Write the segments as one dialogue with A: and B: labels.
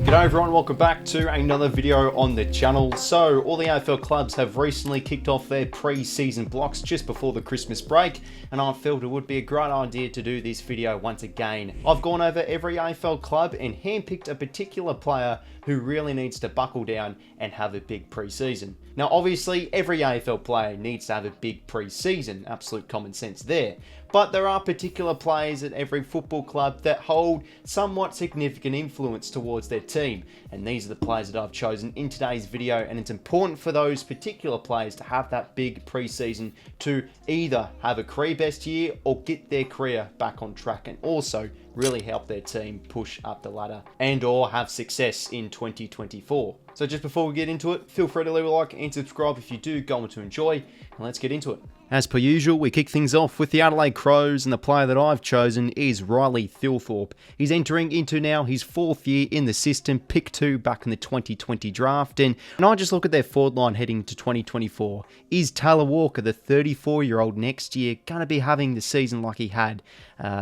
A: G'day everyone, welcome back to another video on the channel. So, all the AFL clubs have recently kicked off their pre-season blocks just before the Christmas break, and I felt it would be a great idea to do this video once again. I've gone over every AFL club and handpicked a particular player who really needs to buckle down and have a big pre-season. Now obviously every AFL player needs to have a big pre-season, absolute common sense there. But there are particular players at every football club that hold somewhat significant influence towards their team. And these are the players that I've chosen in today's video, and it's important for those particular players to have that big pre-season to either have a career best year or get their career back on track, and also really help their team push up the ladder and or have success in 2024. So just before we get into it, feel free to leave a like and subscribe if you do go on to enjoy, and let's get into it. As per usual, we kick things off with the Adelaide Crows, and the player that I've chosen is 𝐼𝐻𝐿𝐼𝐻𝐿𝐼𝐻𝐿𝐼𝐻𝐿𝐼. He's entering into now his 4th year in the system, pick 2 back in the 2020 draft, and when I just look at their forward line heading to 2024, is Taylor Walker, the 34-year-old, next year going to be having the season like he had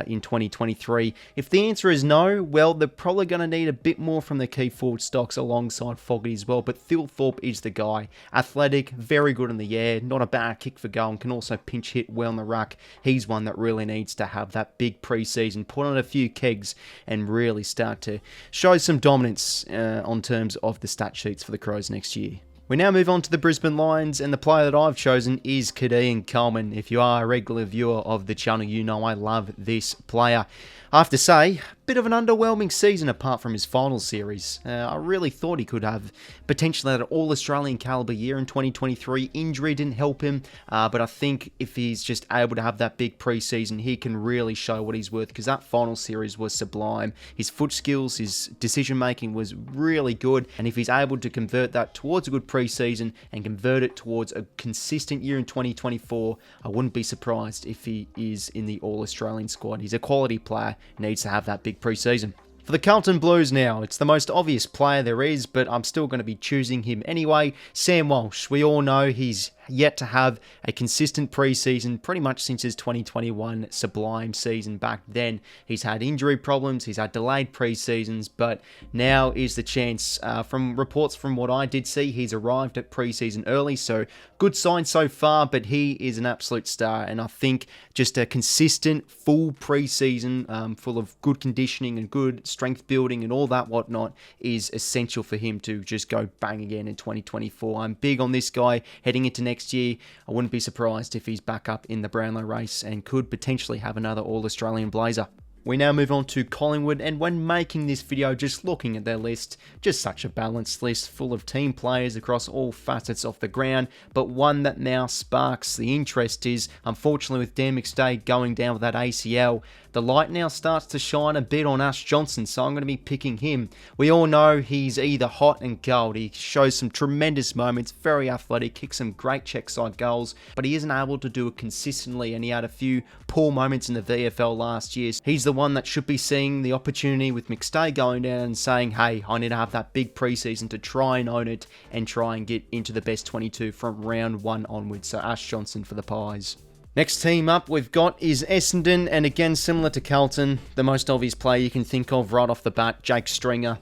A: in 2023? If the answer is no, well, they're probably going to need a bit more from the key forward stocks alongside Fogarty as well, but 𝐻𝐿𝐼𝐻𝐿𝐼𝐻 is the guy. Athletic, very good in the air, not a bad kick for goal, and can also pinch hit well in the ruck. He's one that really needs to have that big pre-season, put on a few kegs, and really start to show some dominance on terms of the stat sheets for the Crows next year. We now move on to the Brisbane Lions, and the player that I've chosen is 𝐼𝐻𝐿𝐼𝐻𝐿𝐼𝐻. If you are a regular viewer of the channel, you know I love this player. I have to say, bit of an underwhelming season apart from his final series. I really thought he could have potentially an all-Australian caliber year in 2023. Injury didn't help him, but I think if he's just able to have that big pre-season, he can really show what he's worth, because that final series was sublime. His foot skills, his decision-making was really good, and if he's able to convert that towards a good pre-season and convert it towards a consistent year in 2024, I wouldn't be surprised if he is in the all-Australian squad. He's a quality player, needs to have that big pre-season. For the Carlton Blues now, it's the most obvious player there is, but I'm still going to be choosing him anyway. Sam Walsh. We all know he's yet to have a consistent pre-season pretty much since his 2021 sublime season back then. He's had injury problems, he's had delayed pre-seasons, but now is the chance. From reports from what I did see, he's arrived at pre-season early, so good sign so far, but he is an absolute star, and I think just a consistent full pre-season full of good conditioning and good strength building and all that whatnot is essential for him to just go bang again in 2024. I'm big on this guy heading into next year. I wouldn't be surprised if he's back up in the Brownlow race and could potentially have another All-Australian blazer. We now move on to Collingwood, and when making this video, just looking at their list, just such a balanced list full of team players across all facets of the ground, but one that now sparks the interest is, unfortunately, with Dan McStay going down with that ACL, the light now starts to shine a bit on Ash Johnson, so I'm going to be picking him. We all know he's either hot and cold. He shows some tremendous moments, very athletic, kicks some great check side goals, but he isn't able to do it consistently, and he had a few poor moments in the VFL last year. He's the one that should be seeing the opportunity with McStay going down and saying, hey, I need to have that big preseason to try and own it and try and get into the best 22 from round 1 onwards. So Ash Johnson for the Pies. Next team up we've got is Essendon, and again, similar to Carlton, the most obvious player you can think of right off the bat, Jake Stringer.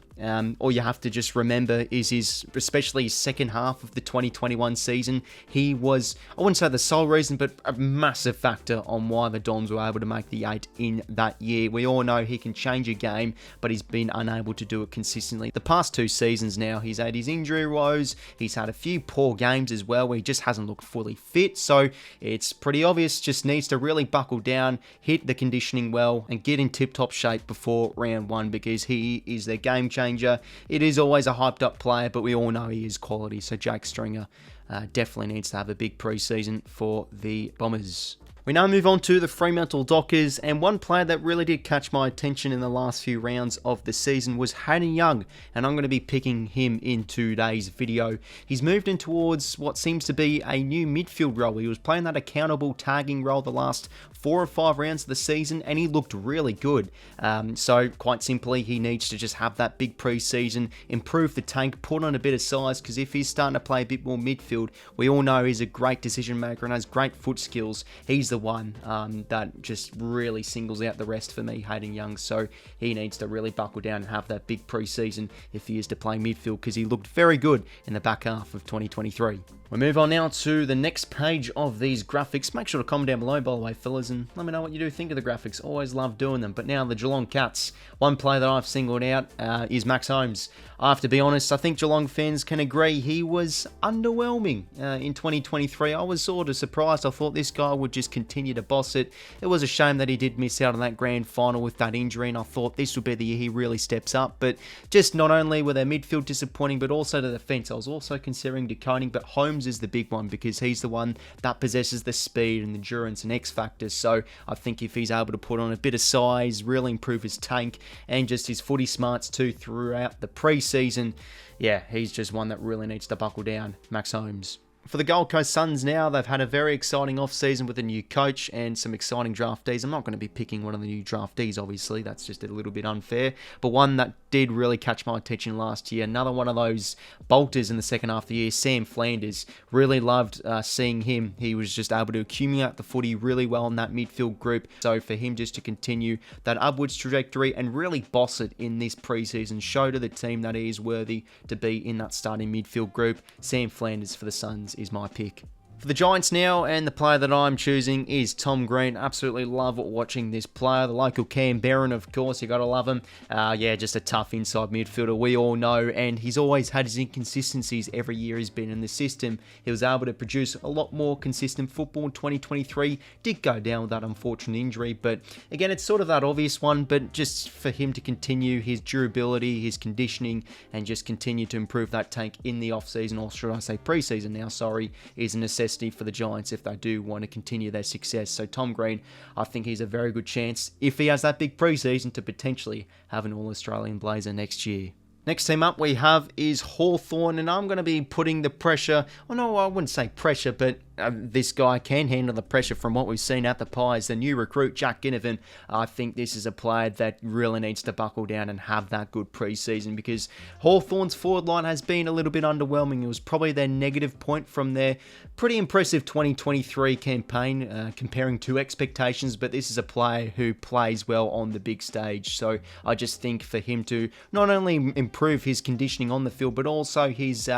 A: All you have to just remember is especially his second half of the 2021 season, he was, I wouldn't say the sole reason, but a massive factor on why the Dons were able to make the 8 in that year. We all know he can change a game, but he's been unable to do it consistently. The past 2 seasons now, he's had his injury woes, he's had a few poor games as well where he just hasn't looked fully fit, so it's pretty obvious, just needs to really buckle down, hit the conditioning well, and get in tip-top shape before round 1, because he is their game changer. It is always a hyped up player, but we all know he is quality, so Jake Stringer definitely needs to have a big pre-season for the Bombers. We now move on to the Fremantle Dockers, and one player that really did catch my attention in the last few rounds of the season was Hayden Young, and I'm going to be picking him in today's video. He's moved in towards what seems to be a new midfield role. He was playing that accountable tagging role the last 4 or 5 rounds of the season, and he looked really good. So quite simply, he needs to just have that big pre-season, improve the tank, put on a bit of size, because if he's starting to play a bit more midfield, we all know he's a great decision maker and has great foot skills. He's the one that just really singles out the rest for me, Hayden Young. So he needs to really buckle down and have that big pre-season if he is to play midfield, because he looked very good in the back half of 2023. We move on now to the next page of these graphics. Make sure to comment down below, by the way, fellas, and let me know what you do think of the graphics. Always love doing them. But now the Geelong Cats. One player that I've singled out is Max Holmes. I have to be honest, I think Geelong fans can agree he was underwhelming in 2023. I was sort of surprised. I thought this guy would just continue to boss it. It was a shame that he did miss out on that grand final with that injury, and I thought this would be the year he really steps up. But just not only were their midfield disappointing, but also the defence. I was also considering decoding, but Holmes is the big one because he's the one that possesses the speed and endurance and X factors. So I think if he's able to put on a bit of size, really improve his tank and just his footy smarts too throughout the pre-season, yeah, he's just one that really needs to buckle down, Max Holmes. For the Gold Coast Suns now, they've had a very exciting off-season with a new coach and some exciting draftees. I'm not going to be picking one of the new draftees, obviously. That's just a little bit unfair. But one that did really catch my attention last year, another one of those bolters in the second half of the year, Sam Flanders. Really loved seeing him. He was just able to accumulate the footy really well in that midfield group. So for him just to continue that upwards trajectory and really boss it in this preseason, show to the team that he is worthy to be in that starting midfield group, Sam Flanders for the Suns is my pick. For the Giants now, and the player that I'm choosing is Tom Green. Absolutely love watching this player. The local Canberran, of course, you got to love him. Yeah, just a tough inside midfielder, we all know, and he's always had his inconsistencies every year he's been in the system. He was able to produce a lot more consistent football in 2023. Did go down with that unfortunate injury, but again, it's sort of that obvious one, but just for him to continue his durability, his conditioning, and just continue to improve that tank in the off-season, or should I say pre-season now, sorry, is a necessity for the Giants if they do want to continue their success. So Tom Green, I think he's a very good chance, if he has that big pre-season, to potentially have an All-Australian blazer next year. Next team up we have is Hawthorn, and I'm going to be putting the pressure, well no, I wouldn't say pressure, but this guy can handle the pressure from what we've seen at the Pies. The new recruit, Jack Ginnivan, I think this is a player that really needs to buckle down and have that good pre-season, because Hawthorn's forward line has been a little bit underwhelming. It was probably their negative point from their pretty impressive 2023 campaign, comparing to expectations, but this is a player who plays well on the big stage. So I just think for him to not only improve his conditioning on the field, but also his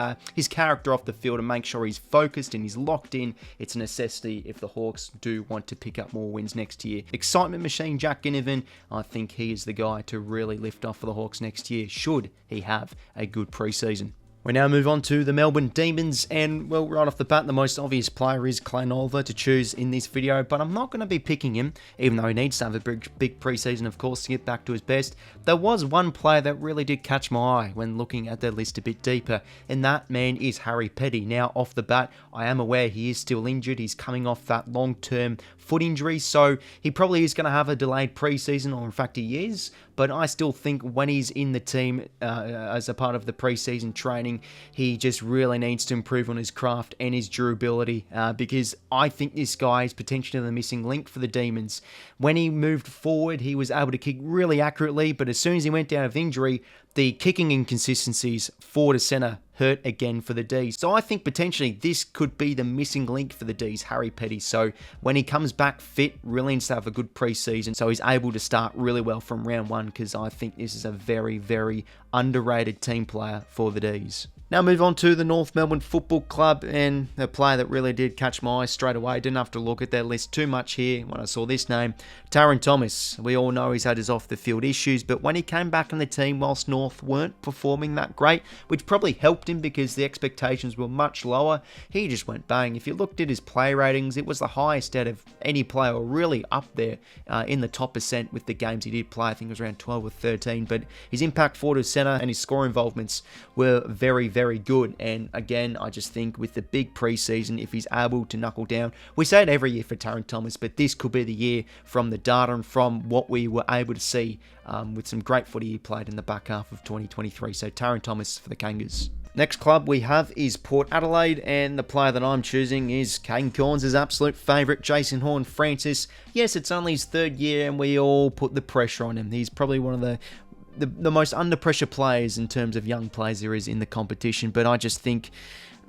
A: character off the field and make sure he's focused and he's locked in, it's a necessity if the Hawks do want to pick up more wins next year. Excitement machine Jack Ginnivan, I think he is the guy to really lift off for the Hawks next year, should he have a good pre-season. We now move on to the Melbourne Demons, and well, right off the bat, the most obvious player is Clay Oliver to choose in this video, but I'm not going to be picking him, even though he needs to have a big pre-season, of course, to get back to his best. There was one player that really did catch my eye when looking at their list a bit deeper, and that man is 𝐼𝐵𝗶𝗶. Now, off the bat, I am aware he is still injured. He's coming off that long-term foot injury, so he probably is going to have a delayed pre-season, or in fact he is, but I still think when he's in the team as a part of the pre-season training, he just really needs to improve on his craft and his durability, because I think this guy is potentially the missing link for the Demons. When he moved forward, he was able to kick really accurately, but as soon as he went down with injury, the kicking inconsistencies forward to centre hurt again for the D's. So I think potentially this could be the missing link for the D's, 𝐼𝐵𝗶𝗶. So when he comes back fit, really needs to have a good pre-season, so he's able to start really well from round one, because I think this is a very, very underrated team player for the D's. Now move on to the North Melbourne Football Club, and a player that really did catch my eye straight away. Didn't have to look at their list too much here when I saw this name. Tyrone Thomas. We all know he's had his off-the-field issues, but when he came back in the team whilst North weren't performing that great, which probably helped him because the expectations were much lower, he just went bang. If you looked at his play ratings, it was the highest out of any player, really up there in the top percent with the games he did play. I think it was around 12 or 13, but his impact forward to centre and his score involvements were very, very good. And again, I just think with the big preseason, if he's able to knuckle down, we say it every year for Tyrone Thomas, but this could be the year from the data and from what we were able to see with some great footy he played in the back half of 2023. So Tyrone Thomas for the Kangas. Next club we have is Port Adelaide, and the player that I'm choosing is Caden Corns' absolute favourite, Jason Horne-Francis. Yes, it's only his third year and we all put the pressure on him. He's probably one of the most under pressure players in terms of young players there is in the competition, but I just think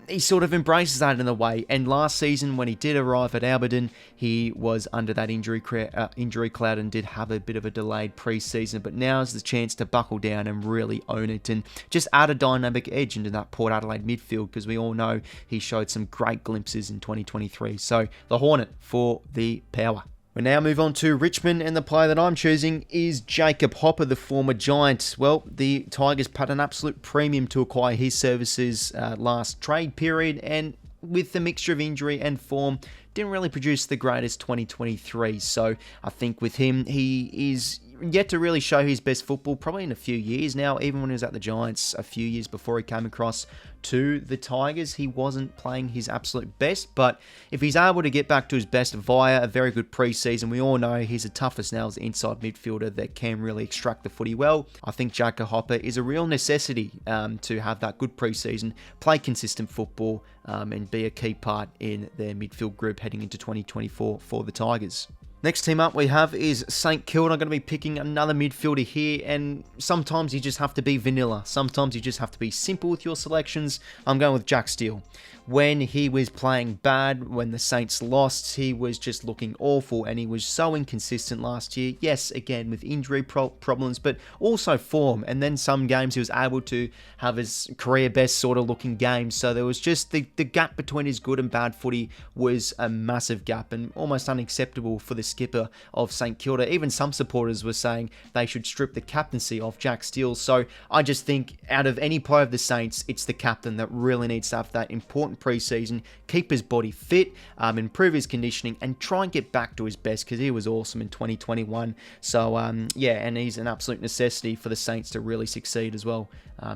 A: he sort of embraces that in a way. And last season, when he did arrive at Alberton, he was under that injury cloud and did have a bit of a delayed pre-season. But now is the chance to buckle down and really own it and just add a dynamic edge into that Port Adelaide midfield, because we all know he showed some great glimpses in 2023. So the Hornet for the power. We now move on to Richmond, and the player that I'm choosing is Jacob Hopper, the former Giant. Well, the Tigers paid an absolute premium to acquire his services last trade period, and with the mixture of injury and form, didn't really produce the greatest 2023. So I think with him, he is yet to really show his best football, probably in a few years now. Even when he was at the Giants a few years before he came across to the Tigers, he wasn't playing his absolute best. But if he's able to get back to his best via a very good preseason, we all know he's a tough as nails inside midfielder that can really extract the footy well. I think Jacob Hopper is a real necessity to have that good preseason, play consistent football, and be a key part in their midfield group heading into 2024 for the Tigers. Next team up we have is St Kilda. I'm going to be picking another midfielder here, and sometimes you just have to be vanilla. Sometimes you just have to be simple with your selections. I'm going with Jack Steele. When he was playing bad, when the Saints lost, he was just looking awful, and he was so inconsistent last year. Yes, again, with injury problems, but also form. And then some games he was able to have his career best sort of looking games. So there was just the gap between his good and bad footy was a massive gap and almost unacceptable for the skipper of St Kilda. Even some supporters were saying they should strip the captaincy off Jack Steele. So I just think out of any player of the Saints, it's the captain that really needs to have that important pre-season, keep his body fit, improve his conditioning, and try and get back to his best, because he was awesome in 2021. So yeah, and he's an absolute necessity for the Saints to really succeed as well,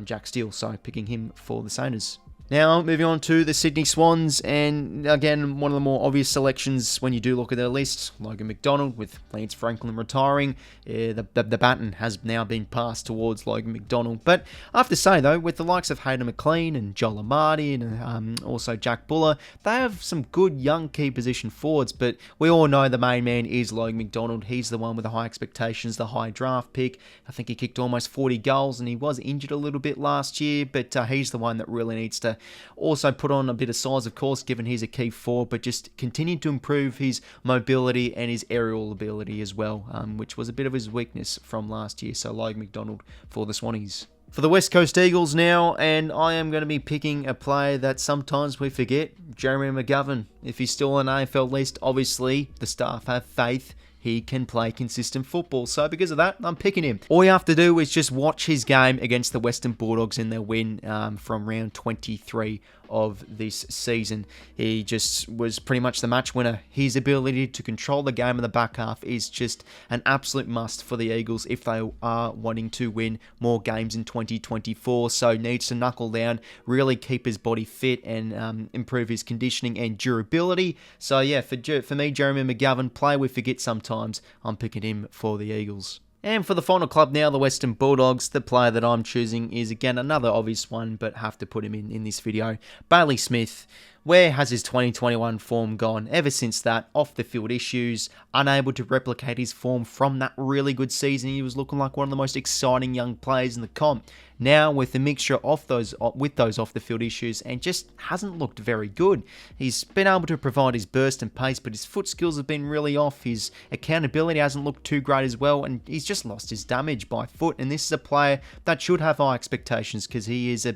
A: Jack Steele. So picking him for the Saints. Now, moving on to the Sydney Swans, and again, one of the more obvious selections when you do look at their list, Logan McDonald, with Lance Franklin retiring. The baton has now been passed towards Logan McDonald. But I have to say, though, with the likes of Hayden McLean and Joel Amati and also Jack Buller, they have some good young key position forwards, but we all know the main man is Logan McDonald. He's the one with the high expectations, the high draft pick. I think he kicked almost 40 goals, and he was injured a little bit last year, but he's the one that really needs to also put on a bit of size, of course, given he's a key forward, but just continue to improve his mobility and his aerial ability as well, which was a bit of his weakness from last year. So Logan McDonald for the Swannies. For the West Coast Eagles now, and I am going to be picking a player that sometimes we forget, Jeremy McGovern. If he's still on AFL list, obviously the staff have faith he can play consistent football. So because of that, I'm picking him. All you have to do is just watch his game against the Western Bulldogs in their win from round 23 of this season. He just was pretty much the match winner. His ability to control the game in the back half is just an absolute must for the Eagles if they are wanting to win more games in 2024. So needs to knuckle down, really keep his body fit, and improve his conditioning and durability. So yeah, for me, Jeremy McGovern, player we forget sometimes, I'm picking him for the Eagles. And for the final club now, the Western Bulldogs, the player that I'm choosing is again another obvious one, but have to put him in this video. Bailey Smith. Where has his 2021 form gone? Ever since that, off the field issues, unable to replicate his form from that really good season. He was looking like one of the most exciting young players in the comp. Now with the mixture of those off the field issues, and just hasn't looked very good. He's been able to provide his burst and pace, but his foot skills have been really off. His accountability hasn't looked too great as well, and he's just lost his damage by foot. And this is a player that should have high expectations, because he is a,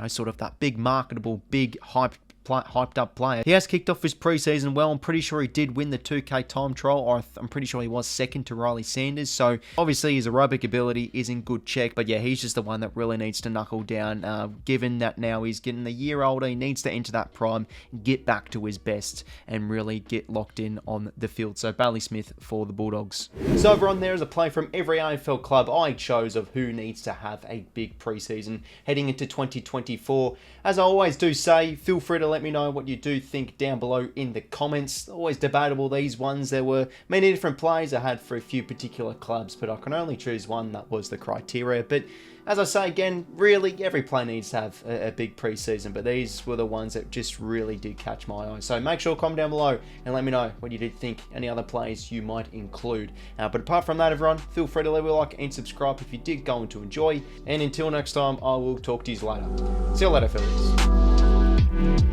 A: sort of that big marketable, big hyped up player. He has kicked off his preseason well. I'm pretty sure he did win the 2K time trial, or I'm pretty sure he was second to Riley Sanders. So obviously his aerobic ability is in good check, but yeah, he's just the one that really needs to knuckle down. Given that now he's getting a year older, he needs to enter that prime, get back to his best, and really get locked in on the field. So Bailey Smith for the Bulldogs. So over on there is a play from every AFL club I chose of who needs to have a big preseason heading into 2024. As I always do say, feel free to let me know what you do think down below in the comments. Always debatable, these ones. There were many different plays I had for a few particular clubs, but I can only choose one that was the criteria. But as I say again, really every play needs to have a big preseason, but these were the ones that just really did catch my eye. So make sure to comment down below and let me know what you did think, any other plays you might include. But apart from that, everyone, feel free to leave a like and subscribe if you did go on to enjoy. And until next time, I will talk to you later. See you later, fellas.